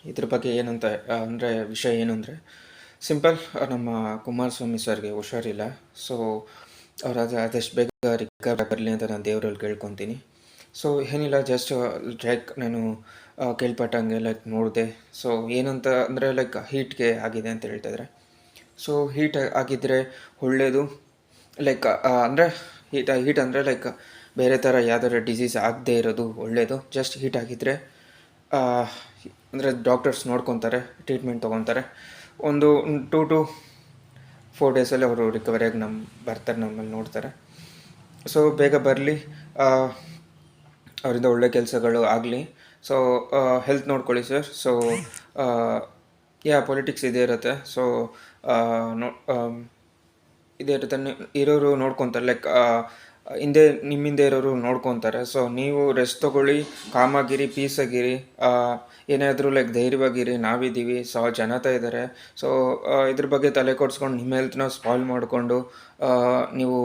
ಇದ್ರ ಬಗ್ಗೆ ಏನಂತ ಅಂದರೆ ವಿಷಯ ಏನು ಅಂದರೆ ಸಿಂಪಲ್. ನಮ್ಮ ಕುಮಾರಸ್ವಾಮಿ ಸರ್ಗೆ ಹುಷಾರಿಲ್ಲ. ಸೊ ಅವ್ರು ಆದಷ್ಟು ಬೇಗ ರಿಕವರ್ ಬರಲಿ ಅಂತ ನಾನು ದೇವರಲ್ಲಿ ಕೇಳ್ಕೊತೀನಿ. ಸೊ ಏನಿಲ್ಲ, ಜಸ್ಟ್ ಲೈಕ್ ನಾನು ಕೇಳ್ಪಟ್ಟಂಗೆ ಲೈಕ್ ನೋಡಿದೆ. ಸೊ ಏನಂತ ಅಂದರೆ ಲೈಕ್ ಹೀಟ್ಗೆ ಆಗಿದೆ ಅಂತ ಹೇಳ್ತಾಯಿದ್ರೆ. ಸೊ ಹೀಟ್ ಆಗಿದ್ದರೆ ಒಳ್ಳೆಯದು. ಲೈಕ್ ಅಂದರೆ ಹೀಟ್ ಅಂದರೆ ಲೈಕ್ ಬೇರೆ ಥರ ಯಾವ್ದಾದ್ರು ಡಿಸೀಸ್ ಆಗದೇ ಇರೋದು ಒಳ್ಳೆಯದು. ಜಸ್ಟ್ ಹೀಟ್ ಆಗಿದ್ದರೆ ಅಂದರೆ ಡಾಕ್ಟರ್ಸ್ ನೋಡ್ಕೊತಾರೆ, ಟ್ರೀಟ್ಮೆಂಟ್ ತೊಗೊತಾರೆ. ಒಂದು 2 to 4 ಡೇಸಲ್ಲಿ ಅವರು ರಿಕವರಿಯಾಗಿ ಬರ್ತಾರೆ, ನಮ್ಮಲ್ಲಿ ನೋಡ್ತಾರೆ. ಸೊ ಬೇಗ ಬರಲಿ, ಅವರಿಂದ ಒಳ್ಳೆ ಕೆಲಸಗಳು ಆಗಲಿ. ಸೊ ಹೆಲ್ತ್ ನೋಡ್ಕೊಳ್ಳಿ ಸರ್. ಸೊ ಪೊಲಿಟಿಕ್ಸ್ ಇದೇ ಇರುತ್ತೆ. ಸೊ ಇದೇ ಇರುತ್ತೆ, ಇರೋರು ನೋಡ್ಕೊತಾರೆ. ಲೈಕ್ ನಿಮ್ಮಿಂದ ಇರೋರು ನೋಡ್ಕೊತಾರೆ. ಸೊ ನೀವು ರೆಸ್ಟ್ ತೊಗೊಳ್ಳಿ, ಕಾಮಾಗಿರಿ, ಪೀಸಾಗಿರಿ. ಏನಾದರೂ ಲೈಕ್ ಧೈರ್ಯವಾಗಿರಿ, ನಾವಿದ್ದೀವಿ, ಜನತಾ ಇದ್ದಾರೆ. ಸೊ ಇದ್ರ ಬಗ್ಗೆ ತಲೆ ಕೊಡಿಸ್ಕೊಂಡು ನಿಮ್ಮ ಹೆಲ್ತ್ನ ಸ್ಪಾಯ್ಲ್ ಮಾಡಿಕೊಂಡು ನೀವು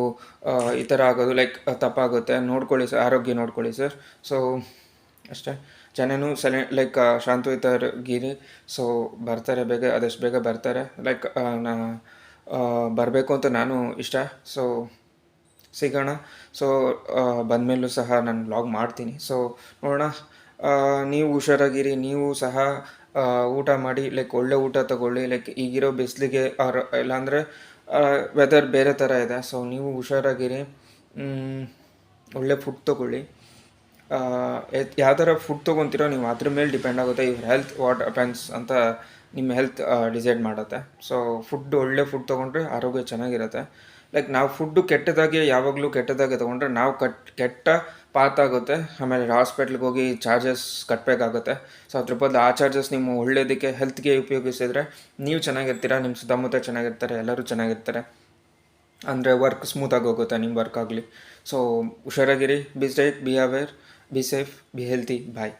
ಈ ಥರ ಆಗೋದು ಲೈಕ್ ತಪ್ಪಾಗುತ್ತೆ. ನೋಡ್ಕೊಳ್ಳಿ ಸರ್, ಆರೋಗ್ಯ ನೋಡ್ಕೊಳ್ಳಿ ಸರ್. ಸೊ ಅಷ್ಟೇ. ಜನನೂ ಲೈಕ್ ಶಾಂತಯುತರಾಗಿರಿ. ಸೊ ಬರ್ತಾರೆ, ಆದಷ್ಟು ಬೇಗ ಬರ್ತಾರೆ. ಲೈಕ್ ಬರಬೇಕು ಅಂತ ನಾನು ಇಷ್ಟ. ಸೊ ಸಿಗೋಣ. ಸೊ ಬಂದಮೇಲೂ ಸಹ ನಾನು ವ್ಲಾಗ್ ಮಾಡ್ತೀನಿ. ಸೊ ನೋಡೋಣ. ನೀವು ಹುಷಾರಾಗಿರಿ. ನೀವು ಸಹ ಊಟ ಮಾಡಿ, ಲೈಕ್ ಒಳ್ಳೆ ಊಟ ತಗೊಳ್ಳಿ. ಲೈಕ್ ಈಗಿರೋ ಬಿಸಿಲಿಗೆ ಇಲ್ಲಾಂದರೆ ವೆದರ್ ಬೇರೆ ಥರ ಇದೆ. ಸೊ ನೀವು ಹುಷಾರಾಗಿರಿ, ಒಳ್ಳೆ ಫುಡ್ ತೊಗೊಳ್ಳಿ. ಯಾವ ಥರ ಫುಡ್ ತೊಗೊತೀರೋ ನೀವು ಅದ್ರ ಮೇಲೆ ಡಿಪೆಂಡ್ ಆಗುತ್ತೆ. ಯುವರ್ ಹೆಲ್ತ್ ವಾಟ್ ಅಪೆನ್ಸ್ ಅಂತ ನಿಮ್ಮ ಹೆಲ್ತ್ ಡಿಸೈಡ್ ಮಾಡುತ್ತೆ. ಸೊ ಒಳ್ಳೆ ಫುಡ್ ತೊಗೊಂಡ್ರೆ ಆರೋಗ್ಯ ಚೆನ್ನಾಗಿರುತ್ತೆ. ಲೈಕ್ ನಾವು ಫುಡ್ಡು ಯಾವಾಗಲೂ ಕೆಟ್ಟದಾಗೆ ತೊಗೊಂಡ್ರೆ ನಾವು ಕೆಟ್ಟ ಪಾತಾಗುತ್ತೆ. ಆಮೇಲೆ ಹಾಸ್ಪಿಟ್ಲಿಗೆ ಹೋಗಿ ಚಾರ್ಜಸ್ ಕಟ್ಟಬೇಕಾಗುತ್ತೆ. ಸೊ ಅದ್ರ ಬದಲು ಆ ಚಾರ್ಜಸ್ ನಿಮ್ಮ ಒಳ್ಳೆಯದಕ್ಕೆ, ಹೆಲ್ತ್ಗೆ ಉಪಯೋಗಿಸಿದ್ರೆ ನೀವು ಚೆನ್ನಾಗಿರ್ತೀರ, ನಿಮ್ಮ ಸುತ್ತಮುತ್ತ ಚೆನ್ನಾಗಿರ್ತಾರೆ, ಎಲ್ಲರೂ ಚೆನ್ನಾಗಿರ್ತಾರೆ. ಅಂದರೆ ವರ್ಕ್ ಸ್ಮೂತಾಗಿ ಹೋಗುತ್ತೆ, ನಿಮ್ಮ ವರ್ಕ್ ಆಗಲಿ. ಸೊ ಹುಷಾರಾಗಿರಿ. Be state, be aware, be safe, be healthy. Bye.